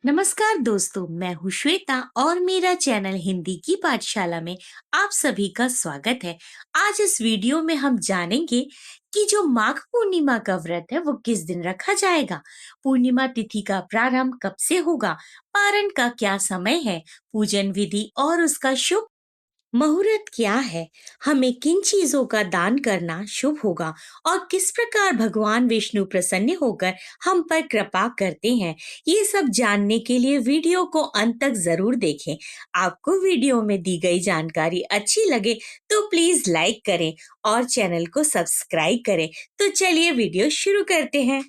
नमस्कार दोस्तों, मैं हूँ श्वेता और मेरा चैनल हिंदी की पाठशाला में आप सभी का स्वागत है। आज इस वीडियो में हम जानेंगे कि जो माघ पूर्णिमा का व्रत है वो किस दिन रखा जाएगा, पूर्णिमा तिथि का प्रारंभ कब से होगा, पारण का क्या समय है, पूजन विधि और उसका शुभ मुहूर्त क्या है, हमें किन चीजों का दान करना शुभ होगा और किस प्रकार भगवान विष्णु प्रसन्न होकर हम पर कृपा करते हैं। ये सब जानने के लिए वीडियो को अंत तक जरूर देखें। आपको वीडियो में दी गई जानकारी अच्छी लगे तो प्लीज लाइक करें और चैनल को सब्सक्राइब करें। तो चलिए वीडियो शुरू करते हैं।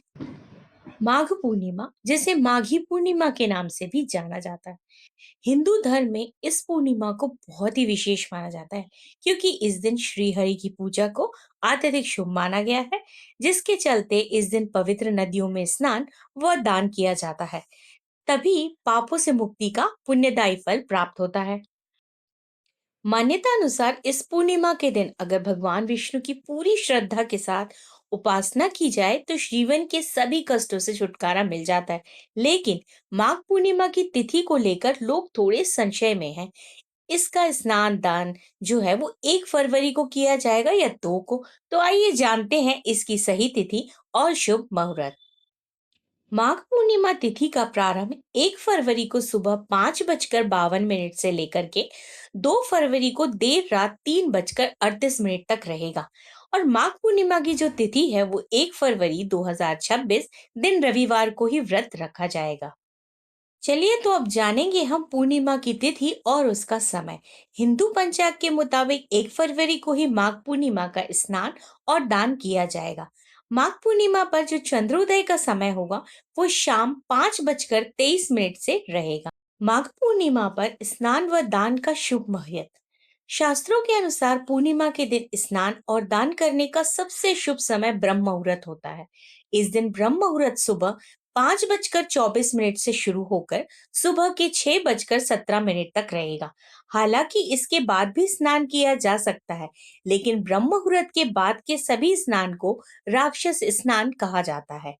माघ पूर्णिमा, जिसे माघी पूर्णिमा के नाम से भी जाना जाता है, हिंदू धर्म में इस पूर्णिमा को बहुत ही विशेष माना जाता है, क्योंकि इस दिन श्री हरि की पूजा को अत्यधिक शुभ माना गया है, जिसके चलते इस दिन पवित्र नदियों में स्नान व दान किया जाता है। तभी पापों से मुक्ति का पुण्यदायी फल प्राप्त होता है। मान्यता अनुसार इस पूर्णिमा के दिन अगर भगवान विष्णु की पूरी श्रद्धा के साथ उपासना की जाए तो जीवन के सभी कष्टों से छुटकारा मिल जाता है। लेकिन माघ पूर्णिमा की तिथि को लेकर लोग थोड़े संशय में हैं। इसका स्नान दान जो है वो 1 फरवरी को किया जाएगा या 2 को। तो आइए जानते हैं इसकी सही तिथि और शुभ मुहूर्त। माघ पूर्णिमा तिथि का प्रारंभ 1 फरवरी को सुबह 5:52 से लेकर के 2 फरवरी को देर रात 3:38 तक रहेगा। और माघ पूर्णिमा की जो तिथि है वो 1 फरवरी 2026 दिन रविवार को ही व्रत रखा जाएगा। चलिए तो अब जानेंगे हम पूर्णिमा की तिथि और उसका समय। हिंदू पंचांग के मुताबिक 1 फरवरी को ही माघ पूर्णिमा का स्नान और दान किया जाएगा। माघ पूर्णिमा पर जो चंद्रोदय का समय होगा वो शाम 5:23 से रहेगा। माघ पूर्णिमा पर स्नान व दान का शुभ मुहूर्त। शास्त्रों के अनुसार पूर्णिमा के दिन स्नान और दान करने का सबसे शुभ समय ब्रह्म मुहूर्त होता है। इस दिन ब्रह्म मुहूर्त सुबह 5:24 से शुरू होकर सुबह के 6:17 तक रहेगा। हालांकि इसके बाद भी स्नान किया जा सकता है, लेकिन ब्रह्म मुहूर्त के बाद के सभी स्नान को राक्षस स्नान कहा जाता है।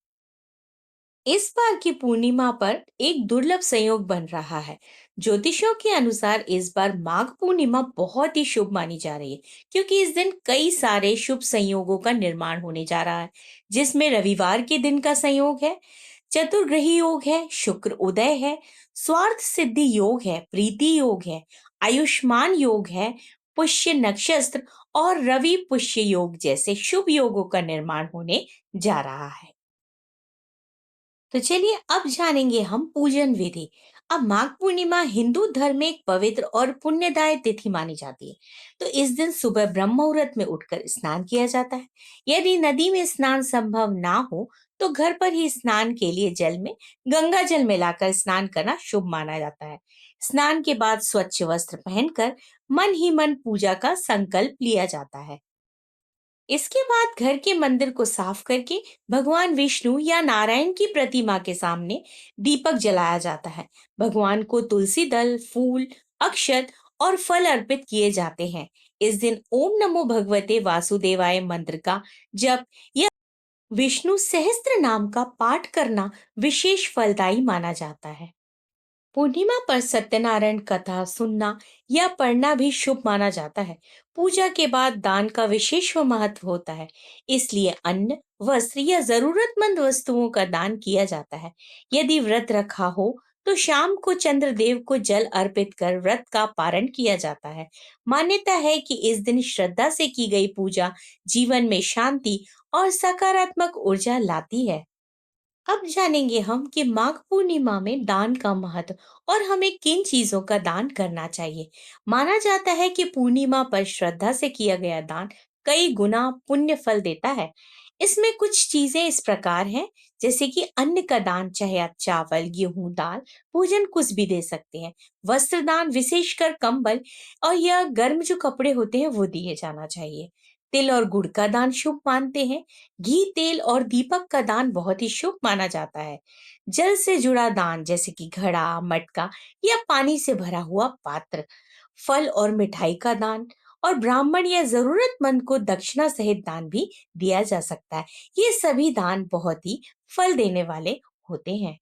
इस बार की पूर्णिमा पर एक दुर्लभ संयोग बन रहा है। ज्योतिषों के अनुसार इस बार माघ पूर्णिमा बहुत ही शुभ मानी जा रही है, क्योंकि इस दिन कई सारे शुभ संयोगों का निर्माण होने जा रहा है, जिसमें रविवार के दिन का संयोग है, चतुर्ग्रही योग है, शुक्र उदय है, स्वार्थ सिद्धि योग है, प्रीति योग है, आयुष्मान योग है, पुष्य नक्षत्र और रवि पुष्य योग जैसे शुभ योगों का निर्माण होने जा रहा है। तो चलिए अब जानेंगे हम पूजन विधि। अब माघ पूर्णिमा हिंदू धर्म में एक पवित्र और पुण्यदायी तिथि मानी जाती है। तो इस दिन सुबह ब्रह्म मुहूर्त में उठकर स्नान किया जाता है। यदि नदी में स्नान संभव ना हो तो घर पर ही स्नान के लिए जल में गंगा जल मिलाकर स्नान करना शुभ माना जाता है। स्नान के बाद स्वच्छ वस्त्र पहनकर मन ही मन पूजा का संकल्प लिया जाता है। इसके बाद घर के मंदिर को साफ करके भगवान विष्णु या नारायण की प्रतिमा के सामने दीपक जलाया जाता है। भगवान को तुलसी दल, फूल, अक्षत और फल अर्पित किए जाते हैं। इस दिन ओम नमो भगवते वासुदेवाय मंत्र का जप या विष्णु सहस्त्र नाम का पाठ करना विशेष फलदायी माना जाता है। पूर्णिमा पर सत्यनारायण कथा सुनना या पढ़ना भी शुभ माना जाता है। पूजा के बाद दान का विशेष महत्व होता है, इसलिए अन्न, वस्त्र या जरूरतमंद वस्तुओं का दान किया जाता है। यदि व्रत रखा हो तो शाम को चंद्रदेव को जल अर्पित कर व्रत का पारण किया जाता है। मान्यता है कि इस दिन श्रद्धा से की गई पूजा जीवन में शांति और सकारात्मक ऊर्जा लाती है। अब जानेंगे हम कि माघ पूर्णिमा में दान का महत्व और हमें किन चीजों का दान करना चाहिए। माना जाता है कि पूर्णिमा पर श्रद्धा से किया गया दान कई गुना पुण्य फल देता है। इसमें कुछ चीजें इस प्रकार हैं, जैसे कि अन्न का दान, चाहे आप चावल, गेहूं, दाल, भोजन कुछ भी दे सकते हैं। वस्त्र दान, विशेषकर कंबल और या गर्म जो कपड़े होते हैं वो दिए जाना चाहिए। तिल और गुड़ का दान शुभ मानते हैं। घी, तेल और दीपक का दान बहुत ही शुभ माना जाता है। जल से जुड़ा दान, जैसे कि घड़ा, मटका या पानी से भरा हुआ पात्र, फल और मिठाई का दान और ब्राह्मण या जरूरतमंद को दक्षिणा सहित दान भी दिया जा सकता है। ये सभी दान बहुत ही फल देने वाले होते हैं।